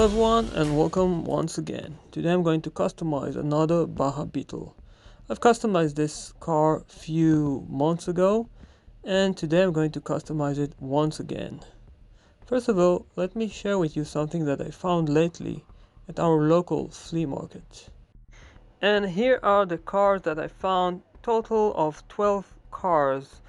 everyone and welcome once again. Today I'm going to customize another Baja Beetle. I've customized this car few months ago and today I'm going to customize it once again. First of all, let me share with you something that I found lately at our local flea market. And here are the cars that I found, total of 12 cars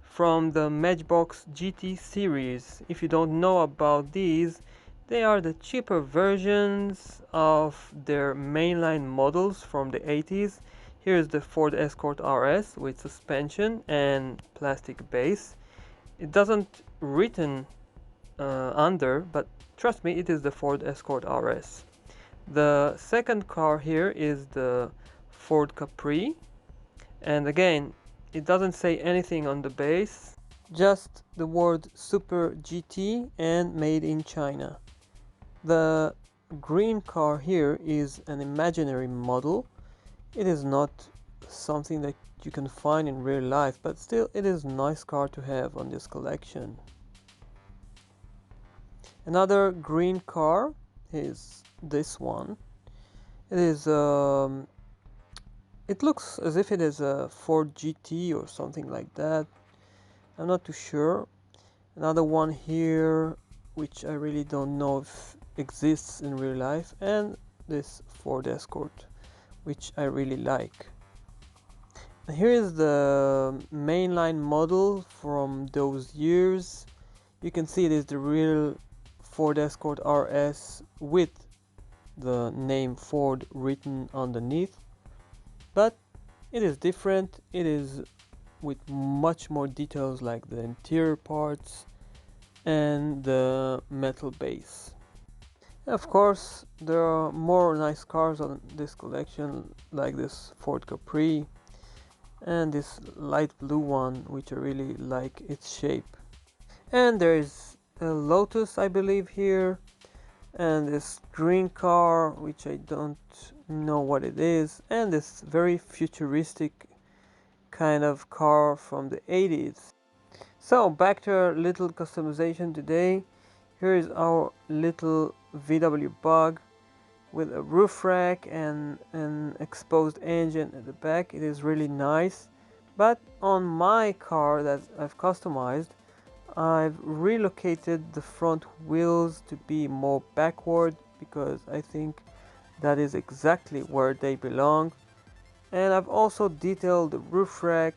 from the Matchbox GT series. If you don't know about these, they are the cheaper versions of their mainline models from the 80s. Here's the Ford Escort RS with suspension and plastic base. It doesn't written under, but trust me, it is the Ford Escort RS. The second car here is the Ford Capri, and again, it doesn't say anything on the base, just the word Super GT and made in China. The green car here is an imaginary model. It is not something that you can find in real life, but still it is a nice car to have on this collection. Another green car is this one. It looks as if it is a Ford GT or something like that. I'm not too sure. Another one here, which I really don't know if exists in real life, and this Ford Escort, which I really like. And here is the mainline model from those years. You can see it is the real Ford Escort RS with the name Ford written underneath, but it is different. It is with much more details like the interior parts and the metal base. Of course, there are more nice cars on this collection, like this Ford Capri and this light blue one, which I really like its shape. And there is a Lotus, I believe, here, and this green car, which I don't know what it is, and this very futuristic kind of car from the 80s. So back to our little customization today. Here is our little VW Bug with a roof rack and an exposed engine at the back. It is really nice. But on my car that I've customized, I've relocated the front wheels to be more backward because I think that is exactly where they belong. And I've also detailed the roof rack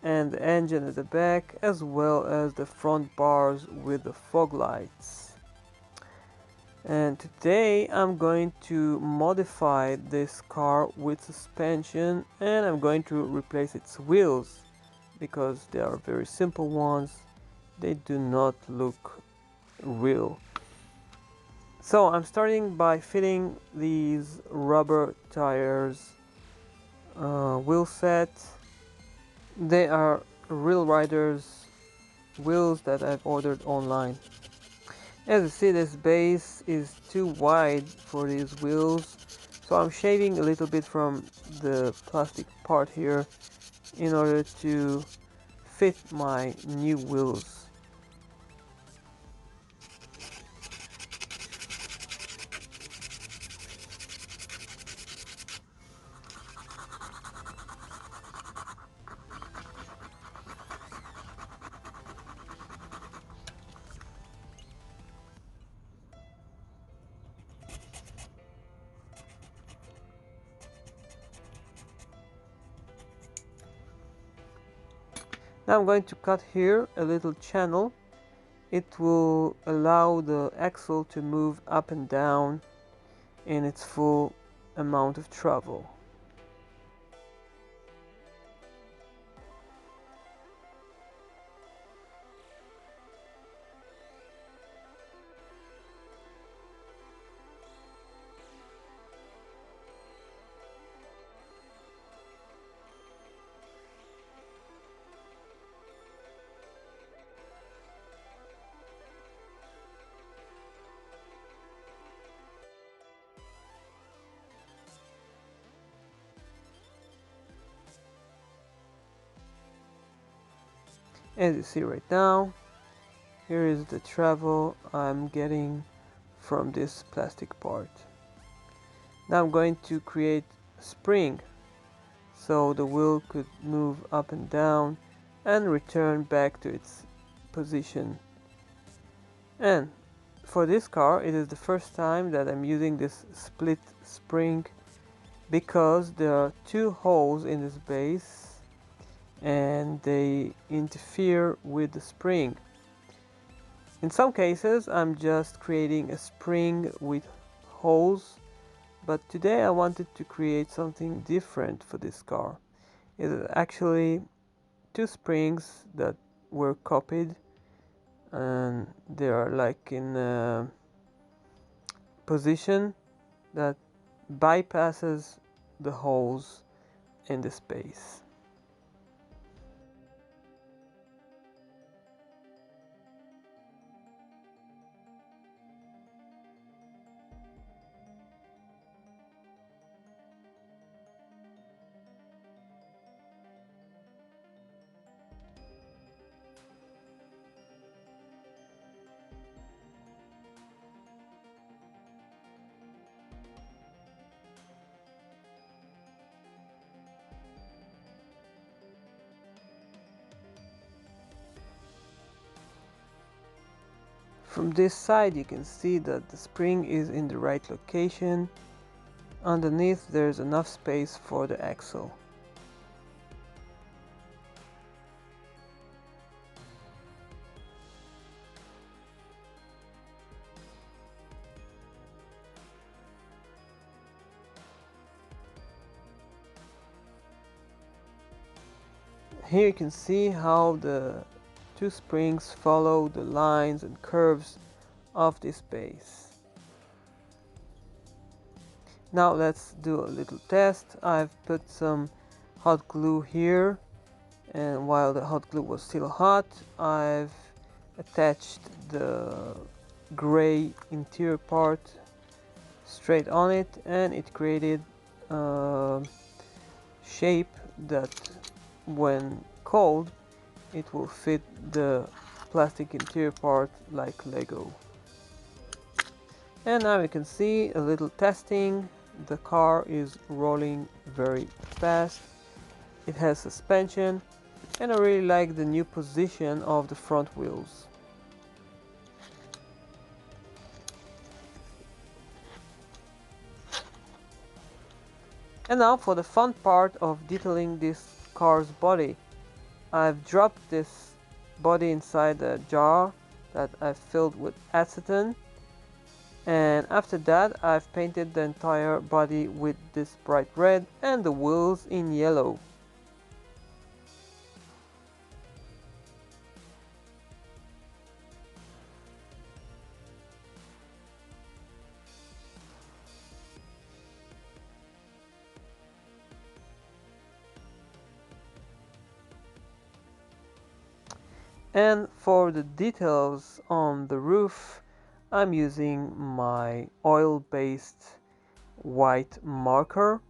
and the engine at the back, as well as the front bars with the fog lights. And today I'm going to modify this car with suspension, and I'm going to replace its wheels because they are very simple ones. They do not look real. So I'm starting by fitting these rubber tires wheel set. They are Real Riders wheels that I've ordered online. As you see, this base is too wide for these wheels, so I'm shaving a little bit from the plastic part here in order to fit my new wheels. Now I'm going to cut here a little channel. It will allow the axle to move up and down in its full amount of travel. As you see right now, here is the travel I'm getting from this plastic part. Now I'm going to create a spring so the wheel could move up and down and return back to its position. And for this car, it is the first time that I'm using this split spring because there are two holes in this base and they interfere with the spring. In some cases, I'm just creating a spring with holes, but today I wanted to create something different for this car. It is actually two springs that were copied and they are like in a position that bypasses the holes in the space. From this side you can see that the spring is in the right location. Underneath there's enough space for the axle. Here you can see how the two springs follow the lines and curves of this base. Now let's do a little test. I've put some hot glue here, and while the hot glue was still hot, I've attached the gray interior part straight on it, and it created a shape that when cold it will fit the plastic interior part like Lego. And now you can see a little testing. The car is rolling very fast. It has suspension, and I really like the new position of the front wheels. And now for the fun part of detailing this car's body. I've dropped this body inside a jar that I've filled with acetone, and after that I've painted the entire body with this bright red and the wheels in yellow. And for the details on the roof, I'm using my oil-based white marker.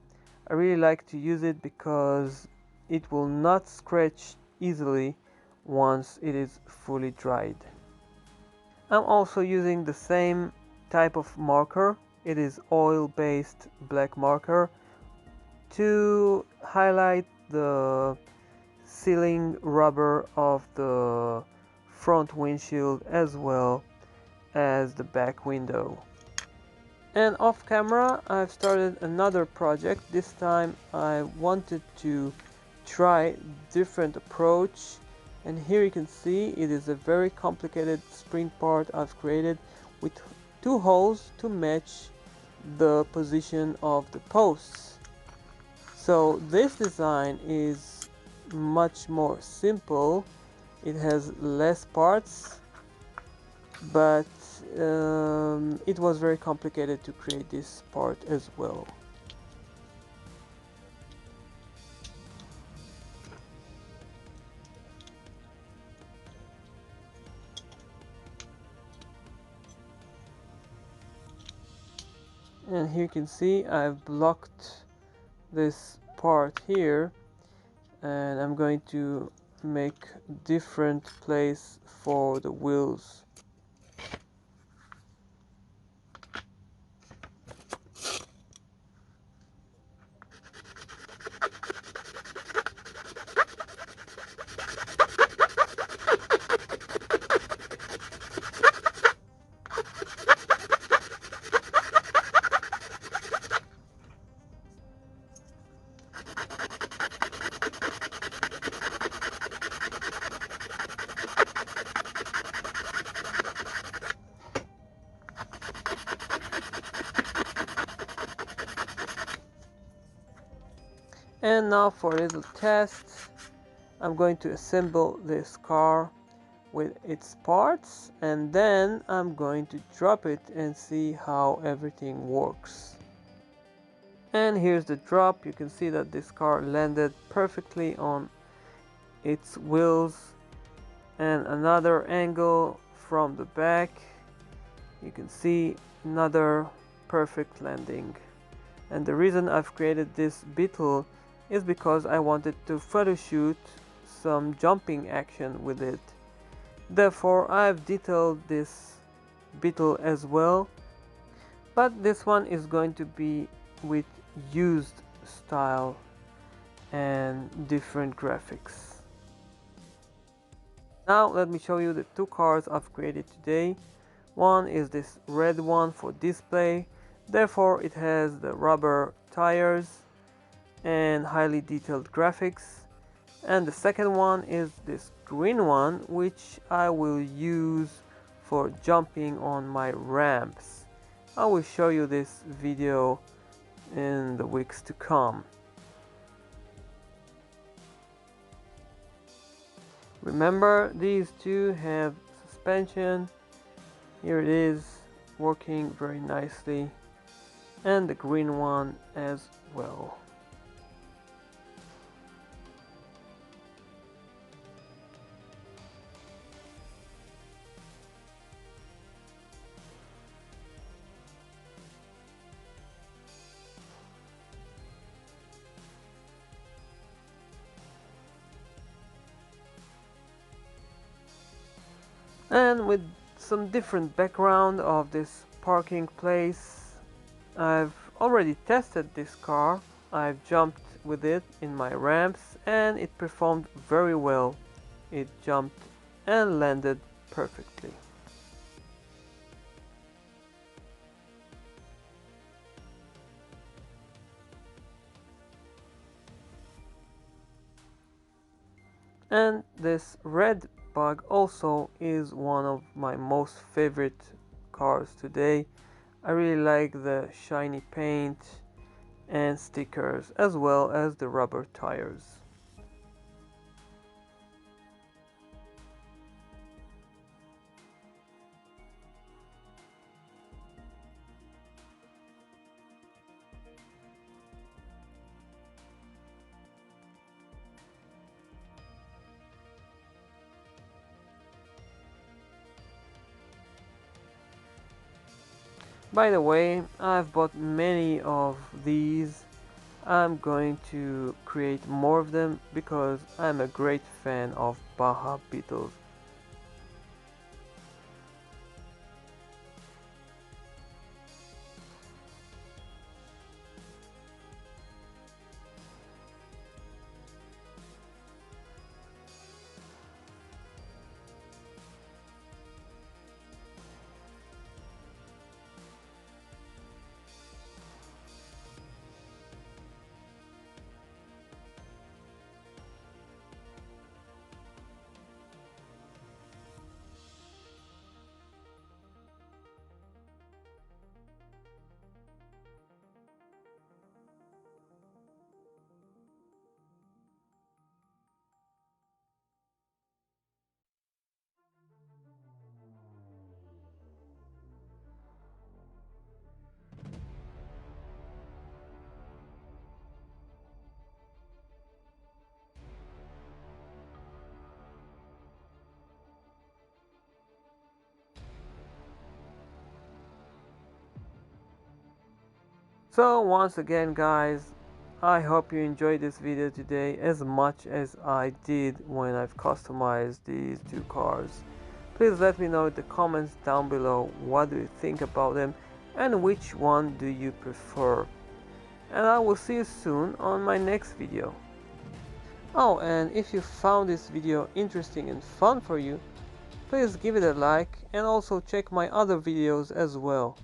I really like to use it because it will not scratch easily once it is fully dried. I'm also using the same type of marker. It is oil-based black marker to highlight the sealing rubber of the front windshield as well as the back window. And off camera I've started another project. This time I wanted to try different approach, and here you can see it is a very complicated spring part I've created with two holes to match the position of the posts. So this design is much more simple. It has less parts, but it was very complicated to create this part as well. And here you can see I've blocked this part here, and I'm going to make different place for the wheels. And now for a little test, I'm going to assemble this car with its parts, and then I'm going to drop it and see how everything works. And here's the drop. You can see that this car landed perfectly on its wheels, and another angle from the back, you can see another perfect landing. And the reason I've created this Beetle is because I wanted to photo shoot some jumping action with it. Therefore I've detailed this Beetle as well, but this one is going to be with used style and different graphics. Now let me show you the two cars I've created today. One is this red one for display, therefore it has the rubber tires and highly detailed graphics. And the second one is this green one, which I will use for jumping on my ramps. I will show you this video in the weeks to come. Remember, these two have suspension. Here it is, working very nicely, and the green one as well. And with some different background of this parking place, I've already tested this car. I've jumped with it in my ramps and it performed very well. It jumped and landed perfectly. And this red bug also is one of my most favorite cars today. I really like the shiny paint and stickers as well as the rubber tires. By the way, I've bought many of these. I'm going to create more of them because I'm a great fan of Baja Beetles. So once again guys, I hope you enjoyed this video today as much as I did when I've customized these two cars. Please let me know in the comments down below what do you think about them and which one do you prefer. And I will see you soon on my next video. Oh, and if you found this video interesting and fun for you, please give it a like and also check my other videos as well.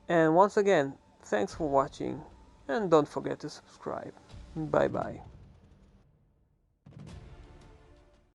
And once again, thanks for watching and don't forget to subscribe. Bye bye.